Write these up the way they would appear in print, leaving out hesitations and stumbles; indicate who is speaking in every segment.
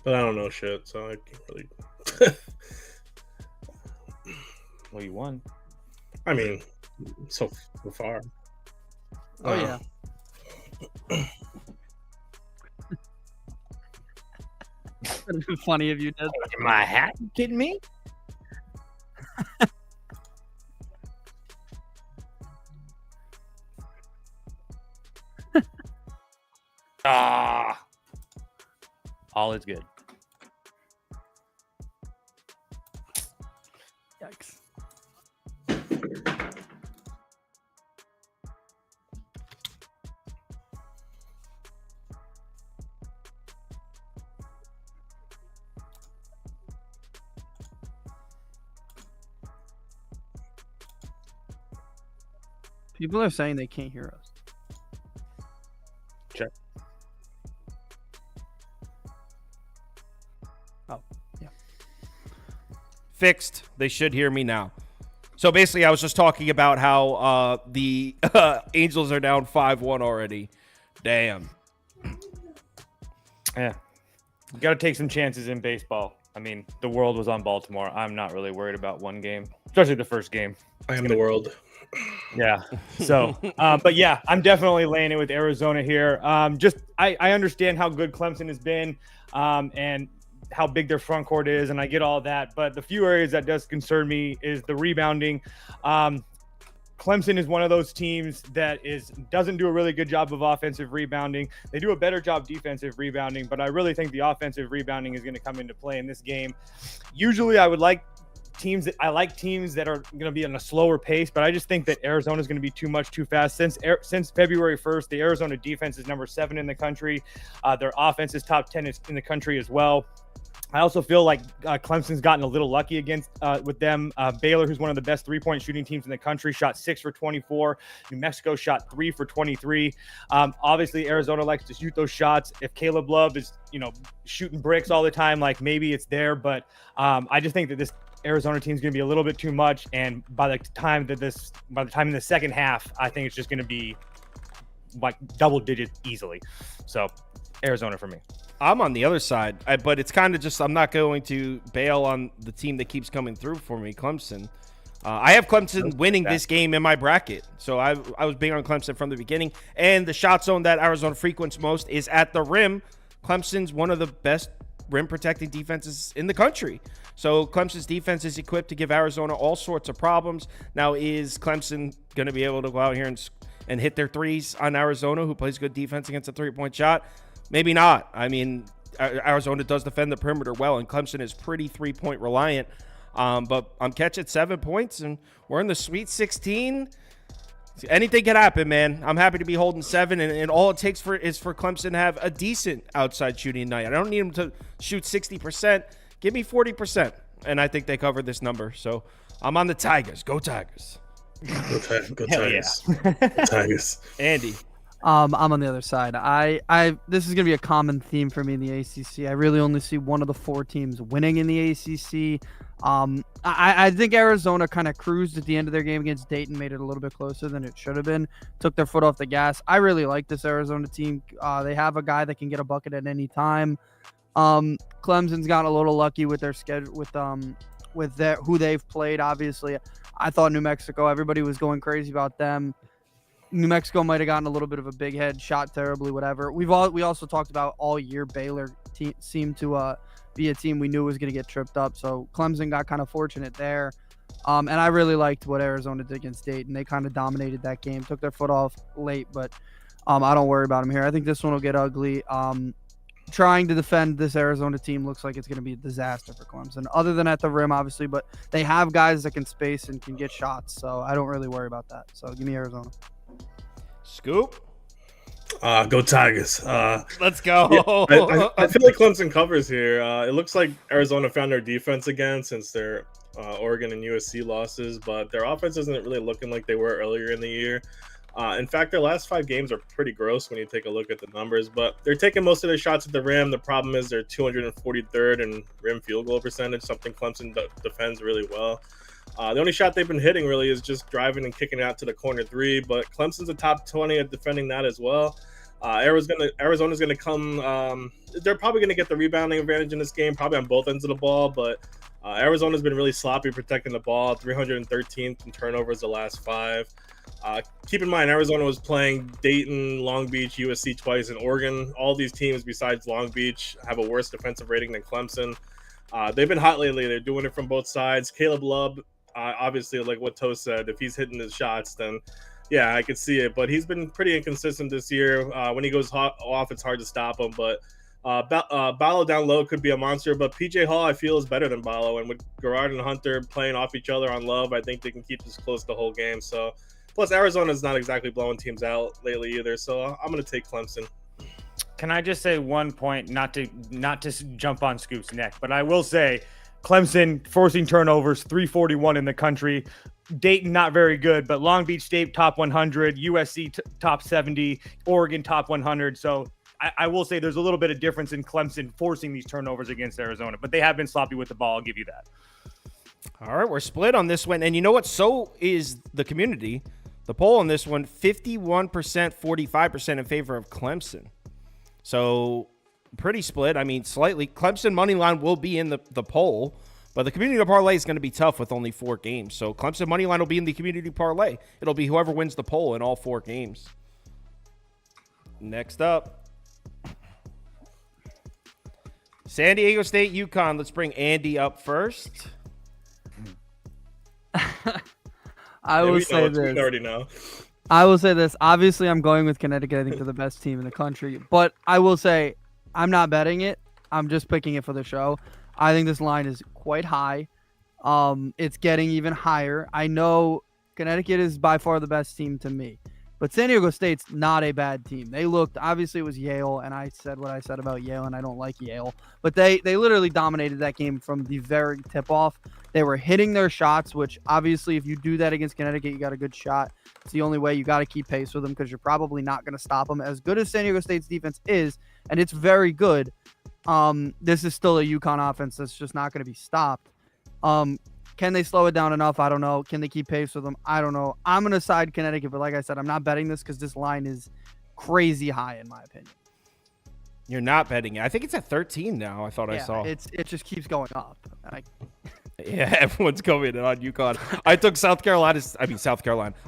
Speaker 1: but I don't know shit, so I can't really.
Speaker 2: Well, you won.
Speaker 1: I mean, so far.
Speaker 3: Oh yeah. That'd be funny if you did.
Speaker 2: My hat? You kidding me? All is good.
Speaker 3: Yikes. People are saying they can't hear us.
Speaker 2: Check.
Speaker 3: Oh, yeah.
Speaker 4: Fixed. They should hear me now. So basically, I was just talking about how the Angels are down 5-1 already. Damn.
Speaker 2: Yeah. You got to take some chances in baseball. I mean, the world was on Baltimore. I'm not really worried about one game, especially the first game.
Speaker 1: I am the world.
Speaker 2: Yeah. So, but yeah, I'm definitely laying it with Arizona here. I understand how good Clemson has been, and how big their front court is, and I get all that. But the few areas that does concern me is the rebounding. Clemson is one of those teams that doesn't do a really good job of offensive rebounding. They do a better job defensive rebounding, but I really think the offensive rebounding is going to come into play in this game. Usually, I like teams that are going to be on a slower pace, but I just think that Arizona is going to be too much too fast. Since February 1st, the Arizona defense is number 7 in the country. Their offense is top 10 in the country as well. I also feel like Clemson's gotten a little lucky with them. Baylor, who's one of the best three-point shooting teams in the country, shot 6 for 24. New Mexico shot 3 for 23. Obviously, Arizona likes to shoot those shots. If Caleb Love is, shooting bricks all the time, like maybe it's there. But I just think that this Arizona team is going to be a little bit too much. And by the time in the second half, I think it's just going to be like double digits easily. So Arizona for me.
Speaker 4: I'm on the other side, but it's kind of just I'm not going to bail on the team that keeps coming through for me, Clemson. I have Clemson winning this game in my bracket, so I was big on Clemson from the beginning. And the shot zone that Arizona frequents most is at the rim. Clemson's one of the best rim protecting defenses in the country. So Clemson's defense is equipped to give Arizona all sorts of problems. Now, is Clemson going to be able to go out here and hit their threes on Arizona, who plays good defense against a three-point shot? Maybe not. I mean, Arizona does defend the perimeter well, and Clemson is pretty three-point reliant. But I'm catching 7 points, and we're in the Sweet 16. Anything can happen, man. I'm happy to be holding 7, and all it takes is for Clemson to have a decent outside shooting night. I don't need them to shoot 60%. Give me 40%, and I think they cover this number. So I'm on the Tigers. Go Tigers.
Speaker 1: Go Tigers.
Speaker 2: Yeah.
Speaker 1: Go Tigers.
Speaker 4: Andy.
Speaker 3: I'm on the other side. This is gonna be a common theme for me in the ACC. I really only see one of the 4 teams winning in the ACC. I think Arizona kind of cruised at the end of their game against Dayton, made it a little bit closer than it should have been. Took their foot off the gas. I really like this Arizona team. They have a guy that can get a bucket at any time. Clemson's gotten a little lucky with their schedule, with who they've played. Obviously, I thought New Mexico. Everybody was going crazy about them. New Mexico might have gotten a little bit of a big head, shot terribly, whatever. We also talked about all year Baylor seemed to be a team we knew was going to get tripped up. So Clemson got kind of fortunate there. And I really liked what Arizona did against Dayton. They kind of dominated that game, took their foot off late, but I don't worry about them here. I think this one will get ugly. Trying to defend this Arizona team looks like it's going to be a disaster for Clemson, other than at the rim, obviously. But they have guys that can space and can get shots, so I don't really worry about that. So give me Arizona.
Speaker 4: Scoop.
Speaker 1: Go Tigers.
Speaker 4: Let's go.
Speaker 1: Yeah, I feel like Clemson covers here. It looks like Arizona found their defense again since their Oregon and USC losses, but their offense isn't really looking like they were earlier in the year. In fact, their last 5 games are pretty gross when you take a look at the numbers, but they're taking most of their shots at the rim. The problem is they're 243rd in rim field goal percentage, something Clemson defends really well. The only shot they've been hitting really is just driving and kicking it out to the corner 3, but Clemson's a top 20 at defending that as well. Arizona's gonna come. They're probably gonna get the rebounding advantage in this game, probably on both ends of the ball. But Arizona's been really sloppy protecting the ball, 313th in turnovers the last 5. Keep in mind, Arizona was playing Dayton, Long Beach, USC twice, and Oregon. All these teams besides Long Beach have a worse defensive rating than Clemson. They've been hot lately. They're doing it from both sides. Caleb Love, obviously, like what Toast said, if he's hitting his shots, then yeah, I could see it. But he's been pretty inconsistent this year. When he goes off, it's hard to stop him. But Ballo down low could be a monster. But PJ Hall, I feel, is better than Ballo. And with Garrard and Hunter playing off each other on Love, I think they can keep this close the whole game. So, plus Arizona's not exactly blowing teams out lately either. So I'm going to take Clemson.
Speaker 2: Can I just say one point, not to jump on Scoop's neck, but I will say Clemson forcing turnovers, 341 in the country. Dayton not very good, but Long Beach State top 100, USC top 70, Oregon top 100. So I will say there's a little bit of difference in Clemson forcing these turnovers against Arizona, but they have been sloppy with the ball. I'll give you that.
Speaker 4: All right, we're split on this one. And you know what? So is the community. The poll on this one, 51%, 45% in favor of Clemson. So pretty split. I mean, slightly. Clemson money line will be in the poll, but the community parlay is going to be tough with only 4 games. So Clemson money line will be in the community parlay. It'll be whoever wins the poll in all 4 games. Next up, San Diego State, UConn. Let's bring Andy up first.
Speaker 3: I will say this.
Speaker 1: We already know.
Speaker 3: I will say this. Obviously, I'm going with Connecticut. I think they're the best team in the country. But I will say I'm not betting it. I'm just picking it for the show. I think this line is quite high. It's getting even higher. I know Connecticut is by far the best team to me. But San Diego State's not a bad team. They looked, obviously it was Yale, and I said what I said about Yale, and I don't like Yale. But they literally dominated that game from the very tip-off. They were hitting their shots, which obviously if you do that against Connecticut, you got a good shot. It's the only way. You got to keep pace with them because you're probably not going to stop them. As good as San Diego State's defense is, and it's very good, this is still a UConn offense that's just not going to be stopped. Can they slow it down enough? I don't know. Can they keep pace with them? I don't know. I'm going to side Connecticut, but like I said, I'm not betting this because this line is crazy high in my opinion.
Speaker 4: You're not betting it. I think it's at 13 now. I thought I saw.
Speaker 3: It just keeps going up.
Speaker 4: Yeah, everyone's going in on UConn. I took South Carolina.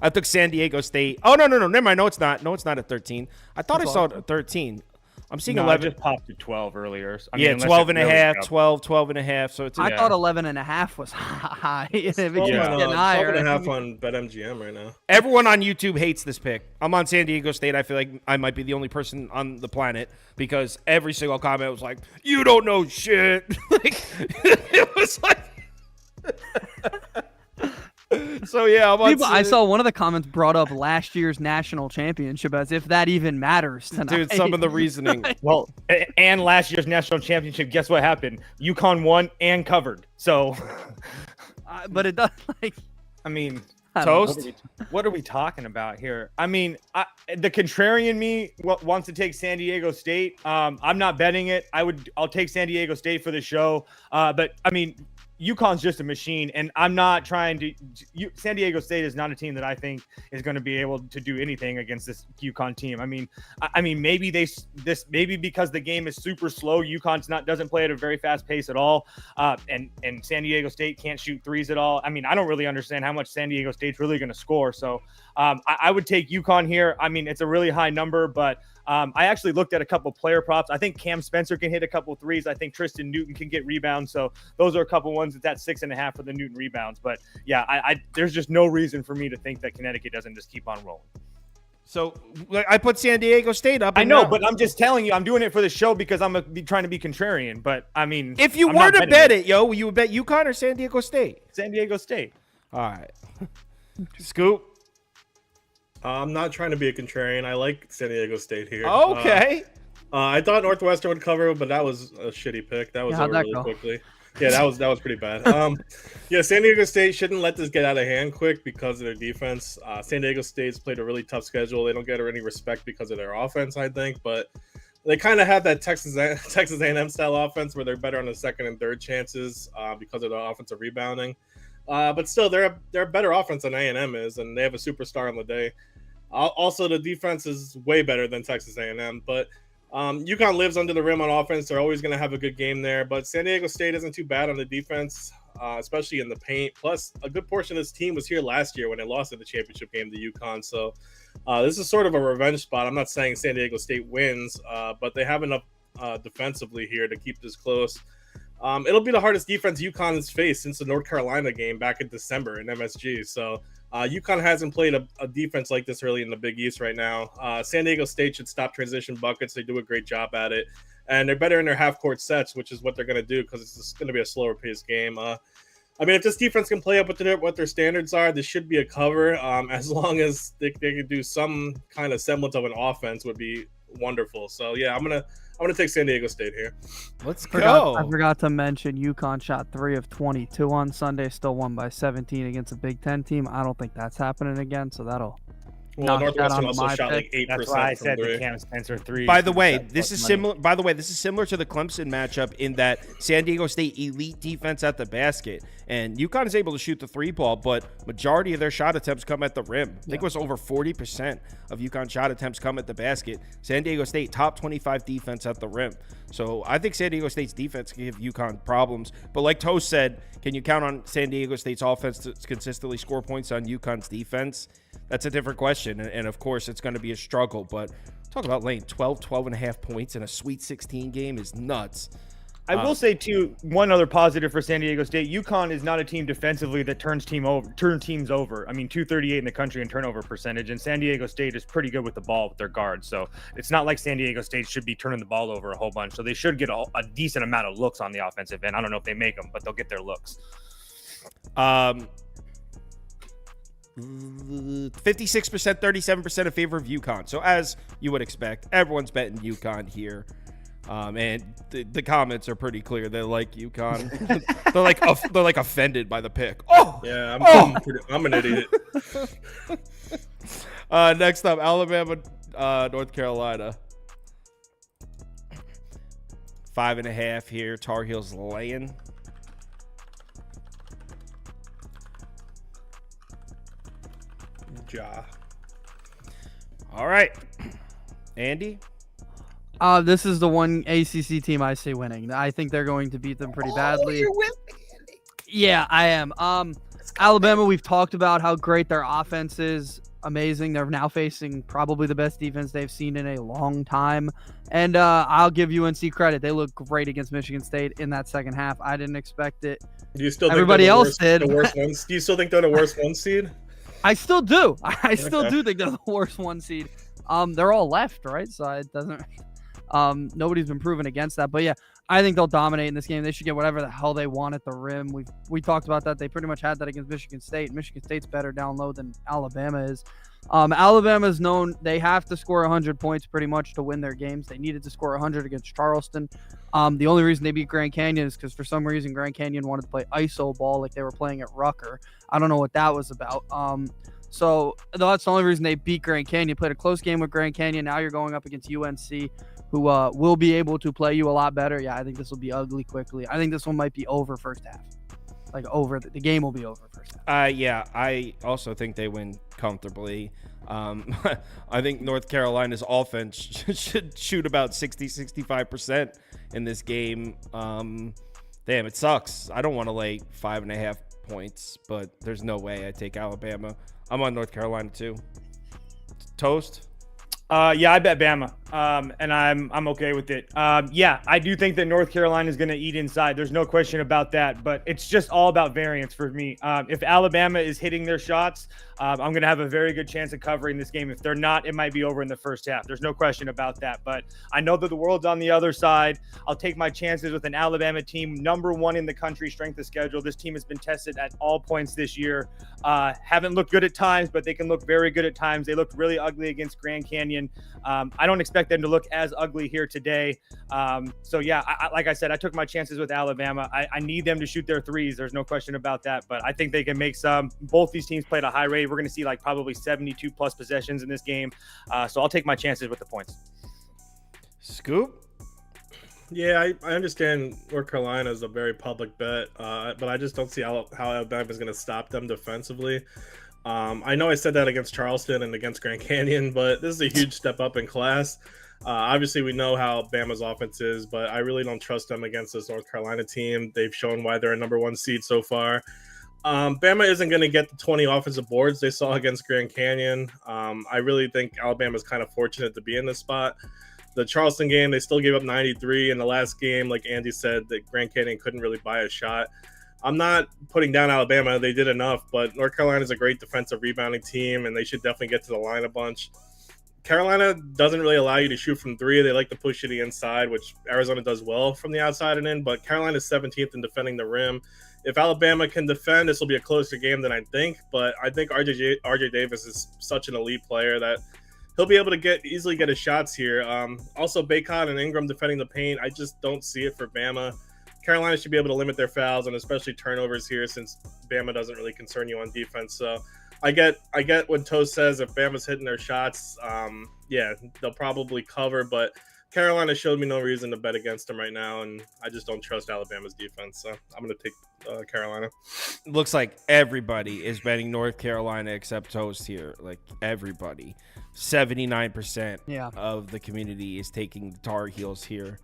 Speaker 4: I took San Diego State. Oh, no. Never mind. No, it's not. No, it's not at 13. I thought I saw it at 13. I'm seeing 11.
Speaker 2: I just popped to 12 earlier. I
Speaker 4: mean, 12 and a half, 12 and a half. So it's.
Speaker 3: I thought 11 and a half was high. If it keeps getting
Speaker 1: 12 and a half on BetMGM right now.
Speaker 4: Everyone on YouTube hates this pick. I'm on San Diego State. I feel like I might be the only person on the planet because every single comment was like, "You don't know shit." Like it was like. So yeah,
Speaker 3: I saw one of the comments brought up last year's national championship as if that even matters tonight.
Speaker 4: Dude, some of the reasoning.
Speaker 2: Well, and last year's national championship, guess what happened? UConn won and covered. So,
Speaker 3: but it does
Speaker 2: I mean,
Speaker 4: Toast.
Speaker 2: What are we talking about here? I mean, the contrarian me wants to take San Diego State. I'm not betting it. I'll take San Diego State for the show. But I mean, UConn's just a machine, and I'm not trying to. San Diego State is not a team that I think is going to be able to do anything against this UConn team. I mean, maybe maybe because the game is super slow, UConn doesn't play at a very fast pace at all, and San Diego State can't shoot threes at all. I mean, I don't really understand how much San Diego State's really going to score. So I would take UConn here. I mean, it's a really high number, but. I actually looked at a couple player props. I think Cam Spencer can hit a couple threes. I think Tristan Newton can get rebounds. So those are a couple ones that's at 6.5 for the Newton rebounds. But yeah, there's just no reason for me to think that Connecticut doesn't just keep on rolling.
Speaker 4: So I put San Diego State up.
Speaker 2: I know, but I'm just telling you, I'm doing it for the show because I'm trying to be contrarian. But I mean,
Speaker 4: if you were to bet it, you would bet UConn or San Diego State?
Speaker 2: San Diego State.
Speaker 4: All right. Scoop.
Speaker 1: I'm not trying to be a contrarian. I like San Diego State here.
Speaker 4: Okay.
Speaker 1: I thought Northwestern would cover, but that was a shitty pick. That was over really quickly. Yeah, that was pretty bad. San Diego State shouldn't let this get out of hand quick because of their defense. San Diego State's played a really tough schedule. They don't get any respect because of their offense, I think, but they kind of have that Texas A&M style offense where they're better on the second and third chances because of the offensive rebounding. But still, they're a better offense than A&M is, and they have a superstar on the day. Also, the defense is way better than Texas A&M, but UConn lives under the rim on offense. They're always going to have a good game there, but San Diego State isn't too bad on the defense, especially in the paint. Plus, a good portion of this team was here last year when they lost in the championship game to UConn. So this is sort of a revenge spot. I'm not saying San Diego State wins, but they have enough defensively here to keep this close. It'll be the hardest defense UConn has faced since the North Carolina game back in December in MSG. So UConn hasn't played a defense like this early in the Big East right now. San Diego State should stop transition buckets. They do a great job at it. And they're better in their half-court sets, which is what they're going to do because it's just going to be a slower-paced game. I mean, if this defense can play up with what their standards are, this should be a cover. As long as they can do some kind of semblance of an offense would be wonderful. So, yeah, I'm gonna take San Diego State here.
Speaker 4: Let's go.
Speaker 3: I forgot to mention UConn shot 3 of 22 on Sunday, still won by 17 against a Big Ten team. I don't think that's happening again, so that'll
Speaker 1: Well,
Speaker 3: knock that
Speaker 1: Northwestern
Speaker 3: onto
Speaker 1: also
Speaker 3: my
Speaker 1: shot like
Speaker 3: pick.
Speaker 1: 8%
Speaker 2: That's why I
Speaker 1: from
Speaker 2: said
Speaker 1: three.
Speaker 2: the Cam Spencer 3.
Speaker 4: By the way, this is similar. By the way, this is similar to the Clemson matchup in that San Diego State elite defense at the basket, and UConn is able to shoot the 3-ball, but majority of their shot attempts come at the rim. I think it was over 40% of UConn shot attempts come at the basket. San Diego State top 25 defense at the rim. So I think San Diego State's defense can give UConn problems. But like Toast said, can you count on San Diego State's offense to consistently score points on UConn's defense? That's a different question. And of course, it's going to be a struggle. But talk about laying 12.5 points in a Sweet 16 game is nuts.
Speaker 2: I will say, too, one other positive for San Diego State. UConn is not a team defensively that turns teams over. I mean, 238 in the country in turnover percentage, and San Diego State is pretty good with the ball with their guards. So it's not like San Diego State should be turning the ball over a whole bunch. So they should get a decent amount of looks on the offensive end. I don't know if they make them, but they'll get their looks.
Speaker 4: 56%, 37% in favor of UConn. So as you would expect, everyone's betting UConn here. And the comments are pretty clear. They like UConn. they're like offended by the pick. Oh
Speaker 1: yeah, I'm an idiot.
Speaker 4: Next up, Alabama, North Carolina. 5.5 here. Tar Heels laying.
Speaker 1: Ja.
Speaker 4: All right, Andy.
Speaker 3: This is the one ACC team I see winning. I think they're going to beat them pretty badly.
Speaker 4: You're with me, Andy.
Speaker 3: Yeah, I am. Alabama, we've talked about how great their offense is. Amazing. They're now facing probably the best defense they've seen in a long time. And I'll give UNC credit. They looked great against Michigan State in that second half. I didn't expect it.
Speaker 1: Do you still
Speaker 3: Everybody
Speaker 1: think
Speaker 3: else did.
Speaker 1: The worst ones? Do you still think they're the worst one seed?
Speaker 3: I still do. I still do think they're the worst one seed. They're all left, right? So it doesn't. Nobody's been proven against that. But yeah, I think they'll dominate in this game. They should get whatever the hell they want at the rim. We talked about that. They pretty much had that against Michigan State. Michigan State's better down low than Alabama is. Alabama's known they have to score 100 points pretty much to win their games. They needed to score 100 against Charleston. The only reason they beat Grand Canyon is because for some reason Grand Canyon wanted to play ISO ball like they were playing at Rucker. I don't know what that was about. So that's the only reason they beat Grand Canyon. Played a close game with Grand Canyon. Now you're going up against UNC, who will be able to play you a lot better. Yeah, I think this will be ugly quickly. I think this one might be over first half. Like over, the game will be over first half.
Speaker 4: Yeah, I also think they win comfortably. I think North Carolina's offense should shoot about 60-65% in this game. Damn, it sucks. I don't want to lay 5.5 points, but there's no way I take Alabama. I'm on North Carolina too. Toast?
Speaker 2: Yeah, I bet Bama, and I'm okay with it. Yeah, I do think that North Carolina is going to eat inside. There's no question about that, but it's just all about variance for me. If Alabama is hitting their shots, I'm going to have a very good chance of covering this game. If they're not, it might be over in the first half. There's no question about that, but I know that the world's on the other side. I'll take my chances with an Alabama team, #1 in the country, strength of schedule. This team has been tested at all points this year. Haven't looked good at times, but they can look very good at times. They looked really ugly against Grand Canyon. I don't expect them to look as ugly here today. So yeah, like I said, I took my chances with Alabama. I need them to shoot their threes. There's no question about that, but I think they can make some. Both these teams played a high rate. We're going to see like probably 72 plus possessions in this game. So I'll take my chances with the points.
Speaker 4: Scoop?
Speaker 1: Yeah, I understand North Carolina is a very public bet, but I just don't see how Alabama is going to stop them defensively. I know I said that against Charleston and against Grand Canyon, but this is a huge step up in class. Obviously, we know how Bama's offense is, but I really don't trust them against this North Carolina team. They've shown why they're a number 1 seed so far. Bama isn't going to get the 20 offensive boards they saw against Grand Canyon. I really think Alabama's kind of fortunate to be in this spot. The Charleston game, they still gave up 93. In the last game, like Andy said, that Grand Canyon couldn't really buy a shot. I'm not putting down Alabama. They did enough, but North Carolina is a great defensive rebounding team, and they should definitely get to the line a bunch. Carolina doesn't really allow you to shoot from 3. They like to push you to the inside, which Arizona does well from the outside and in, but Carolina is 17th in defending the rim. If Alabama can defend, this will be a closer game than I think, but I think RJ Davis is such an elite player that he'll be able to easily get his shots here. Also, Bacon and Ingram defending the paint, I just don't see it for Bama. Carolina should be able to limit their fouls and especially turnovers here, since Bama doesn't really concern you on defense. So I get what Toast says. If Bama's hitting their shots, yeah, they'll probably cover. But Carolina showed me no reason to bet against them right now, and I just don't trust Alabama's defense. So I'm going to take Carolina.
Speaker 4: Looks like everybody is betting North Carolina except Toast here. Like everybody. 79% of the community is taking the Tar Heels here.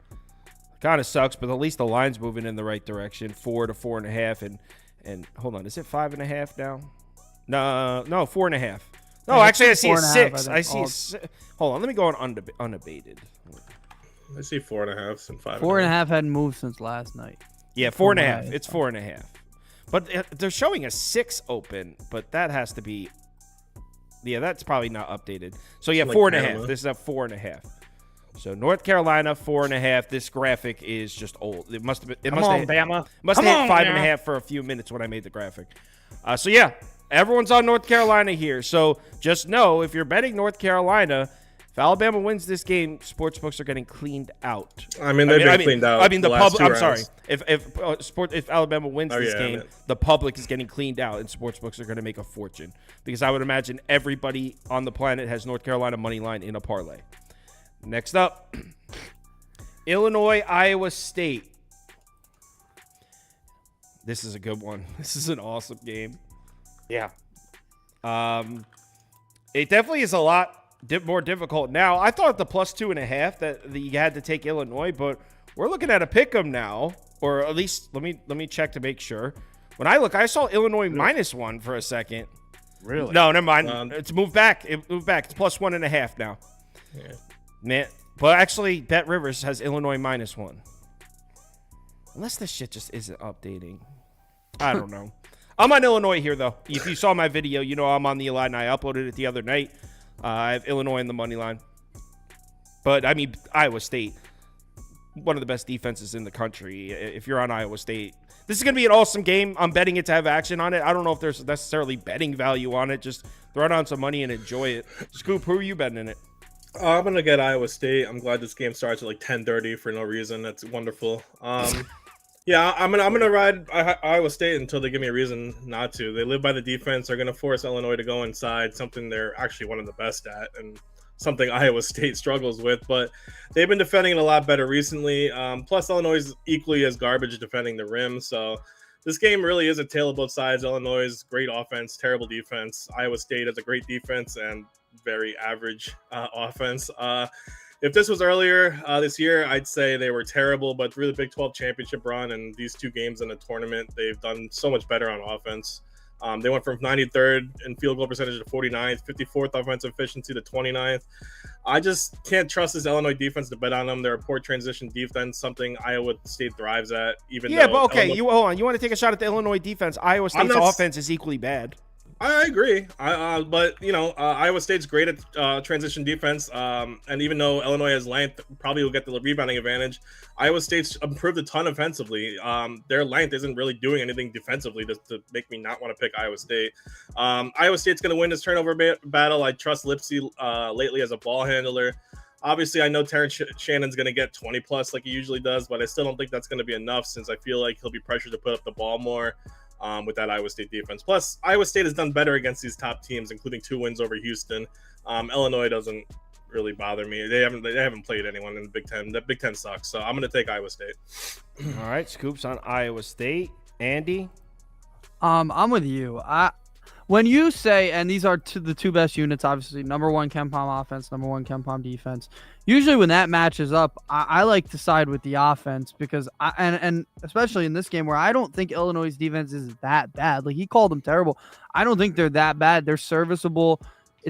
Speaker 4: Kind of sucks, but at least the line's moving in the right direction. 4 to 4.5, and hold on, is it 5.5 now? No, 4.5. No, actually, I see a 6. I see. Hold on, let me go on unabated.
Speaker 1: I see 4.5 and 5.
Speaker 3: 4.5 hadn't moved since last night.
Speaker 4: Yeah, 4.5. It's 4.5. But they're showing a 6 open, but that has to be. Yeah, that's probably not updated. So yeah, 4.5. This is a 4.5. So North Carolina 4.5. This graphic is just old. It must have been.
Speaker 2: Bama.
Speaker 4: Must have hit 5.5 for a few minutes when I made the graphic. So yeah, everyone's on North Carolina here. So just know, if you're betting North Carolina, if Alabama wins this game, sportsbooks are getting cleaned out.
Speaker 1: I mean, they've been cleaned out.
Speaker 4: I mean, the public. I'm sorry. If Alabama wins this game, the public is getting cleaned out, and sportsbooks are going to make a fortune, because I would imagine everybody on the planet has North Carolina money line in a parlay. Next up, Illinois, Iowa State. This is a good one. This is an awesome game.
Speaker 2: Yeah.
Speaker 4: It definitely is a lot more difficult now. I thought the +2.5 that you had to take Illinois, but we're looking at a pick'em now, or at least let me check to make sure. When I look, I saw Illinois -1 for a second.
Speaker 2: Really?
Speaker 4: No, never mind. It's moved back. It moved back. It's +1.5 now.
Speaker 1: Yeah.
Speaker 4: Man, but actually, Bet Rivers has Illinois -1. Unless this shit just isn't updating. I don't know. I'm on Illinois here, though. If you saw my video, you know I'm on the Illini. I uploaded it the other night. I have Illinois in the money line. But, I mean, Iowa State, one of the best defenses in the country. If you're on Iowa State, this is going to be an awesome game. I'm betting it to have action on it. I don't know if there's necessarily betting value on it. Just throw it on some money and enjoy it. Scoop, who are you betting in it?
Speaker 1: I'm gonna get Iowa State. I'm glad this game starts at like 10:30 for no reason. That's wonderful. Yeah, I'm gonna ride Iowa State until they give me a reason not to. They live by the defense. They're gonna force Illinois to go inside, something they're actually one of the best at, and something Iowa State struggles with. But they've been defending it a lot better recently. Plus, Illinois is equally as garbage defending the rim. So this game really is a tale of both sides. Illinois is great offense, terrible defense. Iowa State has a great defense and very average offense. If this was earlier this year, I'd say they were terrible, but through the Big 12 championship run and these 2 games in the tournament, they've done so much better on offense. They went from 93rd in field goal percentage to 49th, 54th offensive efficiency to 29th. I just can't trust this Illinois defense to bet on them. They're a poor transition defense, something Iowa State thrives at.
Speaker 4: But okay, hold on. You want to take a shot at the Illinois defense? Iowa State's offense is equally bad.
Speaker 1: I agree, but Iowa State's great at transition defense, and even though Illinois has length, probably will get the rebounding advantage. Iowa State's improved a ton offensively. Their length isn't really doing anything defensively to make me not want to pick Iowa State. Iowa State's going to win this turnover battle. I trust Lipsy lately as a ball handler. Obviously, I know Terrence Shannon's going to get 20 plus like he usually does, but I still don't think that's going to be enough, since I feel like he'll be pressured to put up the ball more. With that Iowa State defense. Plus, Iowa State has done better against these top teams, including 2 wins over Houston. Illinois doesn't really bother me. They haven't played anyone in the Big Ten. The Big Ten sucks, so I'm going to take Iowa State.
Speaker 4: All right, Scoops on Iowa State. Andy?
Speaker 3: I'm with you. when you say, and these are the two best units, obviously, number one KenPom offense, number one KenPom defense. Usually when that matches up, I like to side with the offense because and especially in this game where I don't think Illinois' defense is that bad. Like he called them terrible. I don't think they're that bad. They're serviceable.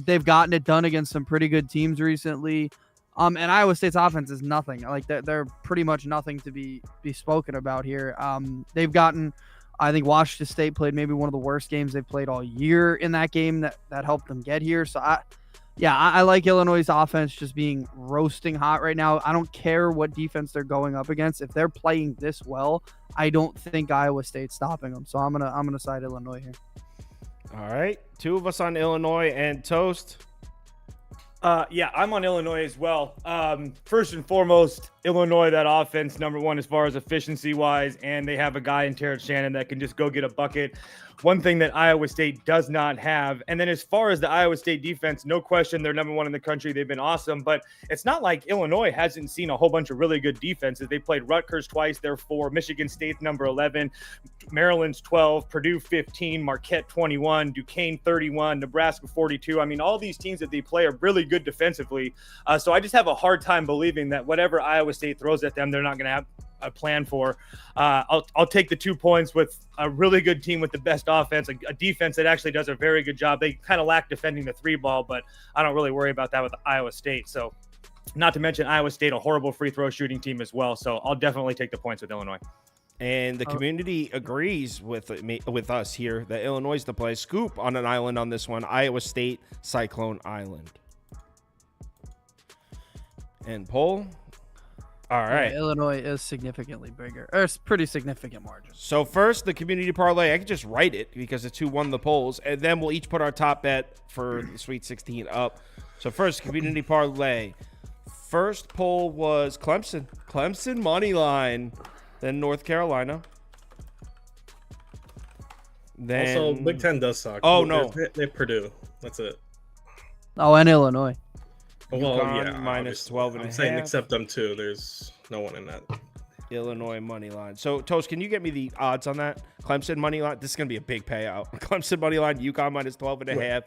Speaker 3: They've gotten it done against some pretty good teams recently. And Iowa State's offense is nothing. Like they're pretty much nothing to be spoken about here. They've gotten, I think Washington State played maybe one of the worst games they've played all year in that game that helped them get here. So I like Illinois' offense just being roasting hot right now. I don't care what defense they're going up against. If they're playing this well, I don't think Iowa State's stopping them. So I'm gonna side Illinois here.
Speaker 4: All right, 2 of us on Illinois and Toast.
Speaker 2: Yeah, I'm on Illinois as well. First and foremost, Illinois, that offense, number one as far as efficiency wise, and they have a guy in Terrence Shannon that can just go get a bucket. One thing that Iowa State does not have. And then as far as the Iowa State defense, no question, they're number one in the country. They've been awesome, but it's not like Illinois hasn't seen a whole bunch of really good defenses. They played Rutgers twice, they're 4, Michigan State's number 11, Maryland's 12, Purdue 15, Marquette 21, Duquesne 31, Nebraska 42. I mean, all these teams that they play are really good defensively. So I just have a hard time believing that whatever Iowa State throws at them, they're not going to have a plan for. I'll take the 2 points with a really good team with the best offense, a defense that actually does a very good job. They kind of lack defending the 3 ball, but I don't really worry about that with Iowa State. So not to mention Iowa State, a horrible free throw shooting team as well. So I'll definitely take the points with Illinois.
Speaker 4: And the community agrees with us here that Illinois is the play. Scoop on an island on this one. Iowa State, Cyclone Island. And Poll. All right.
Speaker 3: Yeah, Illinois is significantly bigger. Or it's pretty significant margin.
Speaker 4: So first, the community parlay. I can just write it because it's who won the polls. And then we'll each put our top bet for the Sweet 16 up. So first, community parlay. First poll was Clemson. Clemson money line. Then North Carolina. Then
Speaker 1: Also, Big Ten does suck.
Speaker 4: Oh, no.
Speaker 1: They Purdue. That's it.
Speaker 3: Oh, and Illinois.
Speaker 1: Well,
Speaker 4: UConn
Speaker 1: yeah,
Speaker 4: minus
Speaker 1: obviously.
Speaker 4: 12 and
Speaker 1: I'm
Speaker 4: a
Speaker 1: saying
Speaker 4: half.
Speaker 1: except them two. There's no one in that.
Speaker 4: Illinois money line. So, Toast, can you get me the odds on that? Clemson money line. This is going to be a big payout. Clemson money line, UConn minus 12 and a half.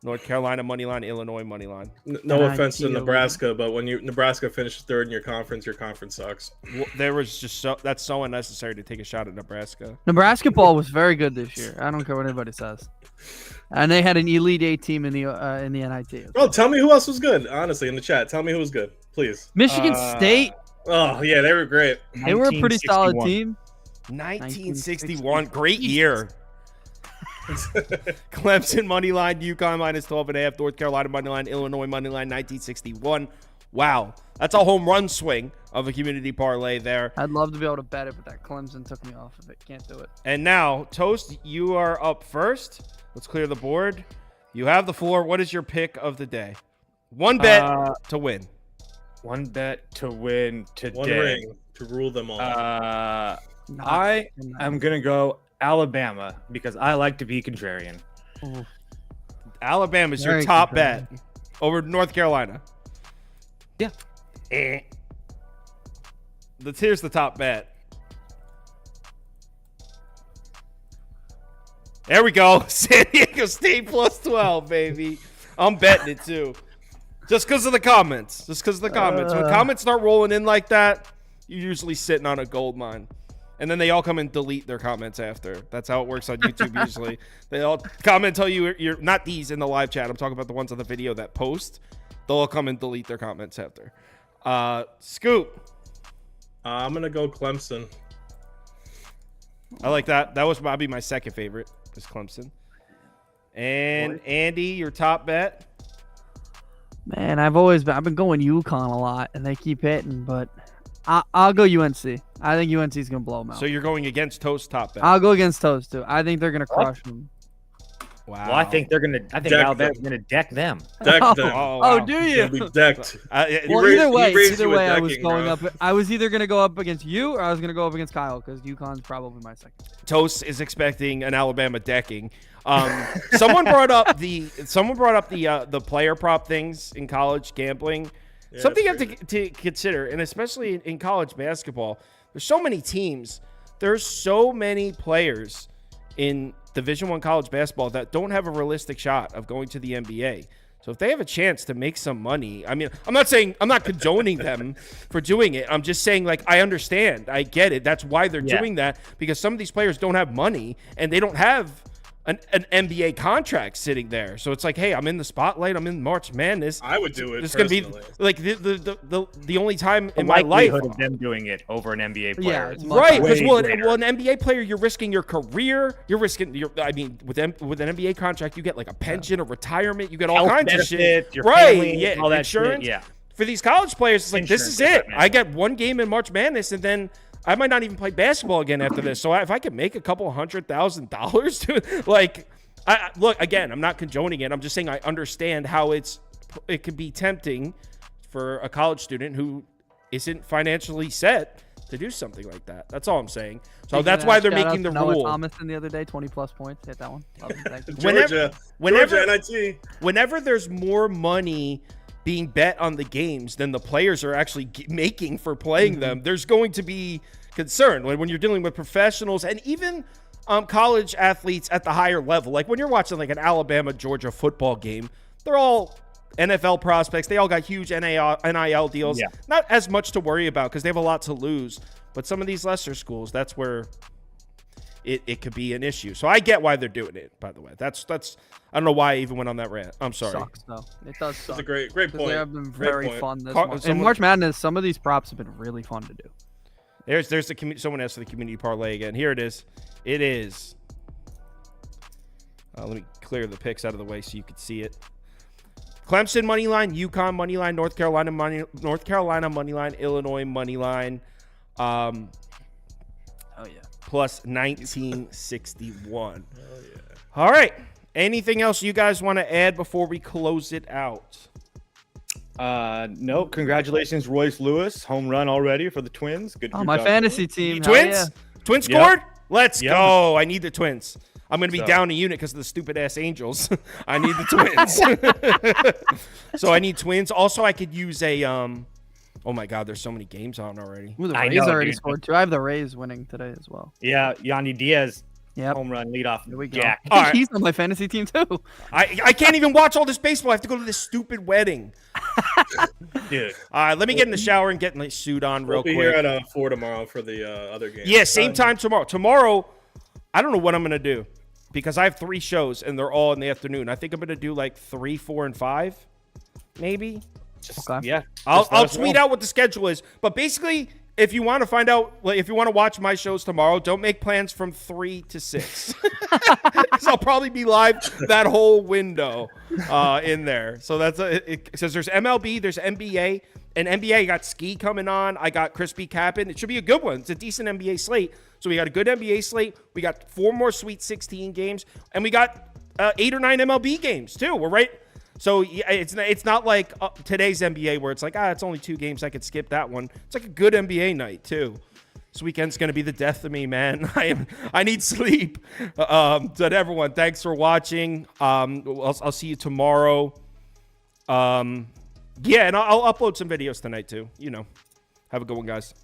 Speaker 4: North Carolina money line, Illinois money line.
Speaker 1: No offense to Nebraska, but when Nebraska finishes third in your conference sucks.
Speaker 4: Well, there was just that's so unnecessary to take a shot at Nebraska.
Speaker 3: Nebraska ball was very good this year. I don't care what anybody says. And they had an Elite 8 team in the NIT.
Speaker 1: Oh, tell me who else was good. Honestly, in the chat, tell me who was good, please.
Speaker 3: Michigan State.
Speaker 1: Oh yeah, they were great.
Speaker 3: They were a pretty solid team.
Speaker 4: 1961, great year. Clemson money line, UConn minus 12 and a half, North Carolina money line, Illinois money line, 1961. Wow, that's a home run swing of a community parlay there.
Speaker 3: I'd love to be able to bet it, but that Clemson took me off of it. Can't do it.
Speaker 4: And now, Toast, you are up first. Let's clear the board. You have the floor. What is your pick of the day? One bet to win.
Speaker 2: One bet to win today.
Speaker 1: One ring to rule them all.
Speaker 2: I am going to go Alabama because I like to be contrarian.
Speaker 4: Alabama is your top bet over North Carolina.
Speaker 2: Yeah.
Speaker 4: Here's the top bet. There we go. San Diego State plus 12, baby. I'm betting it too. Just because of the comments. When comments start rolling in like that, you're usually sitting on a gold mine. And then they all come and delete their comments after. That's how it works on YouTube usually. They all comment, tell you're not these in the live chat. I'm talking about the ones on the video that post. They'll all come and delete their comments after. Scoop.
Speaker 1: I'm going to go Clemson.
Speaker 4: I like that. That was probably my second favorite, is Clemson. And Andy, your top bet?
Speaker 3: Man, I've been going UConn a lot, and they keep hitting, but I'll go UNC. I think UNC is going to blow them out.
Speaker 4: So you're going against Toast top bet?
Speaker 3: I'll go against Toast, too. I think they're going to crush them.
Speaker 4: Wow.
Speaker 2: Well, I think Alabama's going to deck them.
Speaker 1: Deck them.
Speaker 3: Oh, do you?
Speaker 1: Be decked.
Speaker 3: Well, either way, I was going up. I was either going to go up against you or I was going to go up against Kyle because UConn's probably my second.
Speaker 4: Toast is expecting an Alabama decking. Someone brought up the player prop things in college gambling. Yeah, something you have to consider, and especially in college basketball, there's so many teams. There's so many players in Division I college basketball that don't have a realistic shot of going to the NBA. So if they have a chance to make some money, I mean, I'm not condoning them for doing it. I'm just saying, like, I understand. I get it. That's why they're doing that, because some of these players don't have money and they don't have an NBA contract sitting there. So it's like, hey, I'm in the spotlight. I'm in March Madness.
Speaker 1: I would do it.
Speaker 4: It's going to be like the only time in my life
Speaker 2: of them doing it over an NBA player.
Speaker 3: Yeah,
Speaker 4: right, because an NBA player, you're risking your career. You're risking with an NBA contract, you get like a pension, a retirement, you get all kinds of shit. Right,
Speaker 2: family, all that
Speaker 4: insurance.
Speaker 2: Shit, yeah.
Speaker 4: For these college players, it's like, this is it. I get one game in March Madness, and then I might not even play basketball again after this. So if I could make a couple $100,000, like, look, again, I'm not condoning it. I'm just saying I understand how it could be tempting for a college student who isn't financially set to do something like that. That's all I'm saying. So that's why they're making the rule.
Speaker 3: Thomas in the other day, 20+ points. Hit that one.
Speaker 1: Georgia NIT.
Speaker 4: Whenever there's more money being bet on the games than the players are actually making for playing them, there's going to be concern when you're dealing with professionals and even college athletes at the higher level. Like when you're watching like an Alabama-Georgia football game, they're all NFL prospects. They all got huge NIL deals. Yeah. Not as much to worry about because they have a lot to lose. But some of these lesser schools, that's where it could be an issue. So I get why they're doing it, by the way. That's I don't know why I even went on that rant. I'm sorry.
Speaker 3: Sucks, though. It does suck.
Speaker 1: It's a great point.
Speaker 3: They have been very fun this month. In March Madness, some of these props have been really fun to do.
Speaker 4: There's the someone asked for the community parlay again. Here it is. It is. Let me clear the picks out of the way so you can see it. Clemson money line, UConn money line, North Carolina money line, Illinois money line. Oh
Speaker 3: yeah.
Speaker 4: Plus 1961. Oh yeah. All right. Anything else you guys want to add before we close it out?
Speaker 2: No. Congratulations, Royce Lewis. Home run already for the Twins. Good.
Speaker 3: My fantasy team.
Speaker 4: Twins?
Speaker 3: Yeah.
Speaker 4: Twins scored? Let's go. I need the Twins. I'm going to be down a unit because of the stupid-ass Angels. I need the Twins. So I need Twins. Also, I could use a oh, my God. There's so many games on already.
Speaker 3: Ooh, the Rays already scored, too. I have the Rays winning today as well.
Speaker 2: Yeah, Yandy Diaz.
Speaker 3: Yep.
Speaker 2: Home run, leadoff.
Speaker 3: Here we go.
Speaker 2: Jack.
Speaker 3: Right. He's on my fantasy team, too.
Speaker 4: I can't even watch all this baseball. I have to go to this stupid wedding.
Speaker 2: Dude.
Speaker 4: All right, let me get in the shower and get my suit on real quick.
Speaker 1: We'll be here at 4 tomorrow for the other game.
Speaker 4: Yeah, same time tomorrow. Tomorrow, I don't know what I'm going to do because I have 3 shows, and they're all in the afternoon. I think I'm going to do like 3, 4, and 5, maybe.
Speaker 3: Okay.
Speaker 2: Yeah.
Speaker 4: I'll tweet out what the schedule is. But basically, if you want to find out, like, if you want to watch my shows tomorrow, don't make plans from 3 to 6. Because I'll probably be live that whole window in there. So that's it says there's MLB, there's NBA, and NBA, I got Ski coming on. I got Crispy Cappin. It should be a good one. It's a decent NBA slate. So we got a good NBA slate. We got 4 more Sweet 16 games, and we got 8 or 9 MLB games too. We're right. So it's not like today's NBA where it's like, it's only 2 games. I could skip that one. It's like a good NBA night too. This weekend's going to be the death of me, man. I need sleep. But everyone, thanks for watching. I'll see you tomorrow. Yeah, and I'll upload some videos tonight too. Have a good one, guys.